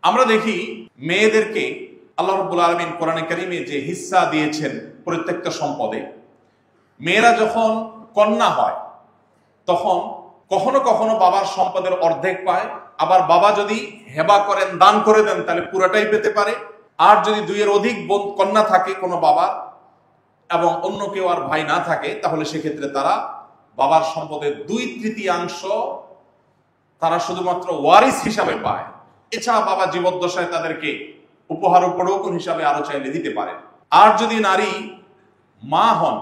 আমরা দেখি মেয়েদেরকে আল্লাহ রাব্বুল আলামিন কোরআনে কারীমে যে হিস্সা দিয়েছেন প্রত্যেকটা সম্পদে, মেয়েরা যখন কন্যা হয় তখন কখনো কখনো বাবার সম্পদের অর্ধেক পায়, আবার বাবা যদি হেবা করেন, দান করে দেন, তাহলে পুরোটাই পেতে পারে। আর যদি দুইয়ের অধিক কন্যা থাকে কোনো বাবার এবং অন্য কেউ আর ভাই না থাকে, তাহলে সেক্ষেত্রে তারা বাবার সম্পদের 2/3 তারা শুধুমাত্র ওয়ারিস হিসাবে পায়। এছাড়া বাবা জীবদ্দশায় তাদেরকে উপহার উপঢৌকন হিসাবে আরো চাইলে দিতে পারেন। আর যদি নারী মা হন,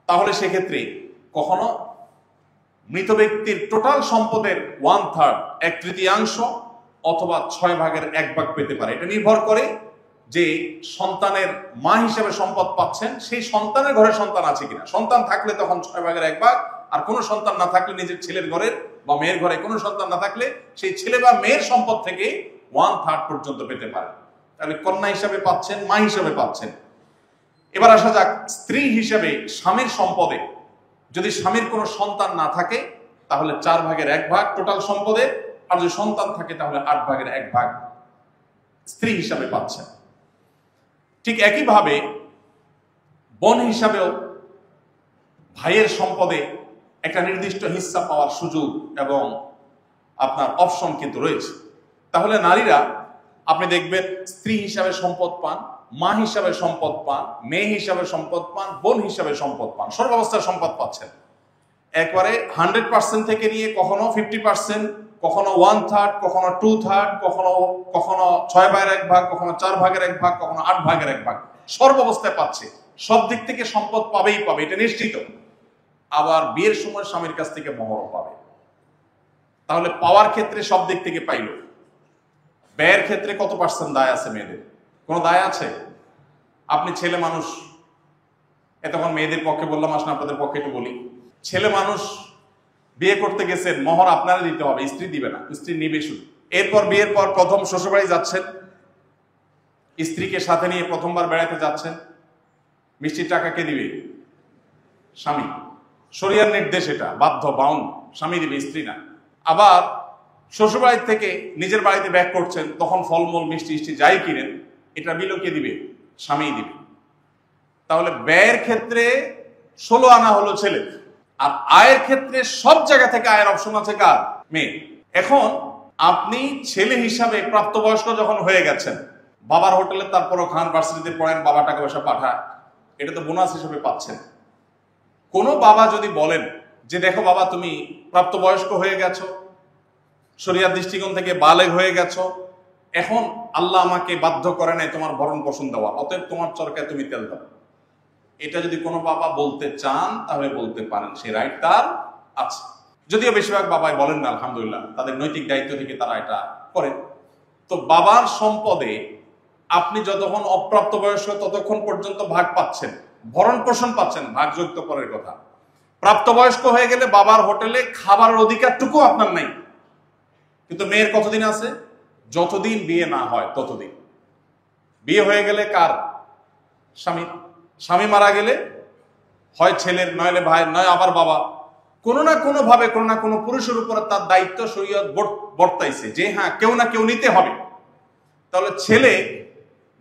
তাহলে সেক্ষেত্রে কখনো মৃত ব্যক্তির টোটাল সম্পদের 1/3 1/3 অথবা 6/1 পেতে পারে। এটা নির্ভর করে যে সন্তানের মা হিসেবে সম্পদ পাচ্ছেন সেই সন্তানের ঘরে সন্তান আছে কিনা। সন্তান থাকলে তখন 6/1, আর কোনো সন্তান না থাকলে, নিজের ছেলের ঘরের বা মেয়ের ঘরে কোনো সন্তান না থাকলে সেই ছেলে বা মেয়ের সম্পদ থেকে 1/3 পর্যন্ত পেতে পারে। তাহলে কন্যা হিসাবে পাচ্ছেন, মা হিসাবে পাচ্ছেন। এবার আসা যাক স্ত্রী হিসাবে স্বামীর সম্পদে। যদি স্বামীর কোনো সন্তান না থাকে তাহলে 4/1 টোটাল সম্পদে, আর যদি সন্তান থাকে তাহলে 8/1 স্ত্রী হিসাবে পাচ্ছেন। ঠিক একইভাবে বোন হিসাবেও ভাইয়ের সম্পদে একটা নির্দিষ্ট হিস্সা পাওয়ার সুযোগ এবং আপনার অপশন কিন্তু রয়েছে। তাহলে নারীরা আপনি দেখবেন স্ত্রী হিসাবে সম্পদ পান, মা হিসাবে সম্পদ পান, মেয়ে হিসাবে সম্পদ পান, বোন হিসাবে সম্পদ পান, সর্বাবস্থায় সম্পদ পাচ্ছেন। একবারে 100% থেকে নিয়ে কখনো 50%, কখনো 1/3, কখনো 2/3, কখনো 6/1, কখনো 4/1, কখনো 8/1, সর্বাবস্থায় পাচ্ছে। সব দিক থেকে সম্পদ পাবেই পাবে, এটা নিশ্চিত। আবার বিয়ের সময় স্বামীর কাছ থেকে মোহরও পাবে। তাহলে পাওয়ার ক্ষেত্রে সব দিক থেকে পাইল। ব্যয়ের ক্ষেত্রে কত % দায় আছে মেয়েদের? কোনো দায় আছে? আপনি ছেলে মানুষ, এতক্ষণ মেয়েদের পক্ষে বললাম, আসলে আপনাদের পক্ষে একটু বলি। ছেলে মানুষ বিয়ে করতে গেছেন, মোহর আপনারা দিতে হবে, স্ত্রী দিবে না, স্ত্রী নিবে শুধু। এরপর বিয়ের পর প্রথম শ্বশুরবাড়ি যাচ্ছেন, স্ত্রীকে সাথে নিয়ে প্রথমবার বেড়াতে যাচ্ছেন, মিষ্টির টাকা কে দিবে? স্বামী। শরিয়ার নির্দেশ, এটা বাধ্য, বাউন্ড, স্বামী দিবে, স্ত্রী না। আবার শ্বশুরবাড়ি থেকে নিজের বাড়িতে ব্যাক করছেন, তখন ফলমূল মিষ্টি যাই কিনেন, এটা বিলও কে দিবে? স্বামী দিবে। তাহলে ব্যয়ের ক্ষেত্রে 16 আনা হলো ছেলে, আর আয়ের ক্ষেত্রে সব জায়গা থেকে আয়ের অপশন আছে কার? মেয়ে। এখন আপনি ছেলে হিসাবে প্রাপ্তবয়স্ক যখন হয়ে গেছেন, বাবার হোটেলে তারপরও খান, ভার্সিটিতে পড়েন, বাবা টাকা পয়সা পাঠায়, এটা তো বোনাস হিসেবে পাচ্ছেন। কোনো বাবা যদি বলেন যে দেখো বাবা, তুমি প্রাপ্তবয়স্ক হয়ে গেছো, শরিয়ার দৃষ্টিকোণ থেকে বালেগ হয়ে গেছো, এখন আল্লাহ আমাকে বাধ্য করে নাই তোমার ভরণ পোষণ দেওয়া, অতএব তোমার চরকায় তুমি তেল দাও, এটা যদি কোনো বাবা বলতে চান তাহলে বলতে পারেন, সেই রাইট তার আছে। যদিও বেশিরভাগ বাবাই বলেন না, আলহামদুলিল্লাহ, তাদের নৈতিক দায়িত্ব থেকে তারা এটা করেন। তো বাবার সম্পদে আপনি যতক্ষণ অপ্রাপ্তবয়স্ক ততক্ষণ পর্যন্ত ভাগ পাচ্ছেন, ভরণ পোষণ পাচ্ছেন, ভাগযোগ তো পরের কথা। প্রাপ্তবয়স্ক হয়ে গেলে বাবার হোটেলে খাবারের অধিকারটুকু আপনার নাই। কিন্তু মেয়ের কতদিন আছে? যতদিন বিয়ে না হয় ততদিন। বিয়ে হয়ে গেলে কার? স্বামী। স্বামী মারা গেলে হয় ছেলের, নইলে ভাইয়ের, নয় আবার বাবা। কোনো না কোনো ভাবে, কোনো না কোনো পুরুষের উপরে তার দায়িত্ব শরীয়ত বর্তাইছে যে হ্যাঁ, কেউ না কেউ নিতে হবে। তাহলে ছেলে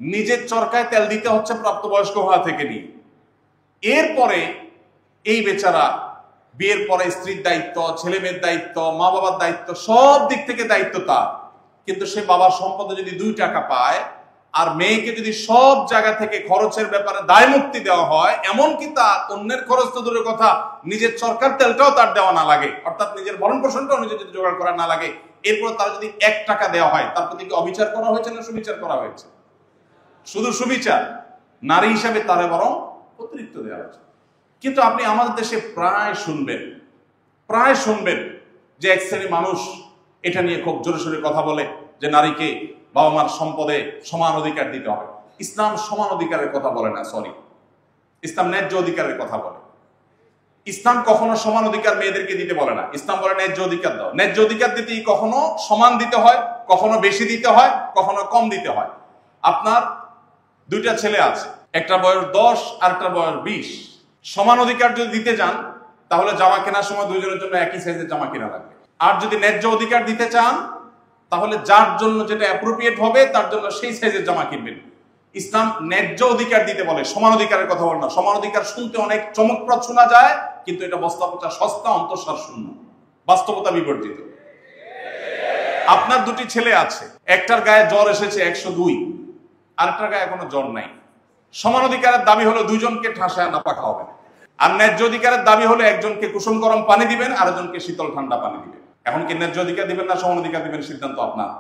নিজের চরকায় তেল দিতে হচ্ছে প্রাপ্তবয়স্ক হওয়া থেকে নিয়ে। এরপরে এই বেচারা বিয়ের পরে স্ত্রীর দায়িত্ব, ছেলে মেয়ের দায়িত্ব, মা বাবার দায়িত্ব, সব দিক থেকে দায়িত্ব তার। কিন্তু সে বাবার সম্পদে যদি 2 টাকা পায়, আর মেয়েকে যদি সব জায়গা থেকে খরচের ব্যাপারে দায় মুক্তি দেওয়া হয়, এমনকি তার অন্যের খরচ তো দূরের কথা, নিজের সরকার তেলটাও তার দেওয়া না লাগে, অর্থাৎ নিজের ভরণ পোষণটাও নিজে যদি জোগাড় করা না লাগে, এরপর তার যদি 1 টাকা দেওয়া হয়, তার প্রতি কি অবিচার করা হয়েছে না সুবিচার করা হয়েছে? শুধু সুবিচার। নারী হিসাবে তারে বরং অতিরিক্ত দেওয়া হয়েছে। কিন্তু আপনি আমাদের দেশে প্রায় শুনবেন যে এক শ্রেণীর মানুষ এটা নিয়ে খুব জোরে সোরে কথা বলে যে নারীকে বাবা মার সম্পদে সমান অধিকার দিতে হবে। ইসলাম সমান অধিকারের কথা বলে না, সরি, ইসলাম ন্যায্য অধিকারের কথা বলে। ইসলাম কখনো সমান অধিকার মেয়েদেরকে দিতে বলে না, ইসলাম বলে ন্যায্য অধিকার দাও। ন্যায্য অধিকার দিতেই কখনো সমান দিতে হয়, কখনো বেশি দিতে হয়, কখনো কম দিতে হয়। আপনার 2টা ছেলে আছে, একটা বয়স 10 আর একটা বয়স 20। সমান অধিকার যদি দিতে যান তাহলে জামা কেনার সময় দুইজনের জন্য একই সাইজের জামা কেনা লাগবে। আর যদি ন্যায্য অধিকার দিতে চান তাহলে যার জন্য যেটা অ্যাপ্রোপ্রিয়েট হবে তার জন্য সেই সাইজের জামা কিনবেন। ইসলাম ন্যায্য অধিকার দিতে বলে, সমান অধিকারের কথা বলে না। সমান অধিকার শুনতে অনেক চমকপ্রদ শোনা যায়, কিন্তু এটা বাস্তবতা সস্তা, অন্তঃসার শূন্য, বাস্তবতা বিবর্জিত। আপনার দুটি ছেলে আছে, একটার গায়ে জ্বর এসেছে 102, আরেকটার গায়ে এখনো জ্বর নাই। সমান অধিকারের দাবি হলো দুইজনকে ঠাসায় নাপা খাওয়াবেন, আর ন্যায্য অধিকারের দাবি হলো একজনকে কুসুম গরম পানি দিবেন, আরেকজনকে শীতল ঠান্ডা পানি দিবেন। এখন কি ন্যায্য অধিকার দিবেন না সমান অধিকার দিবেন, সিদ্ধান্ত আপনার।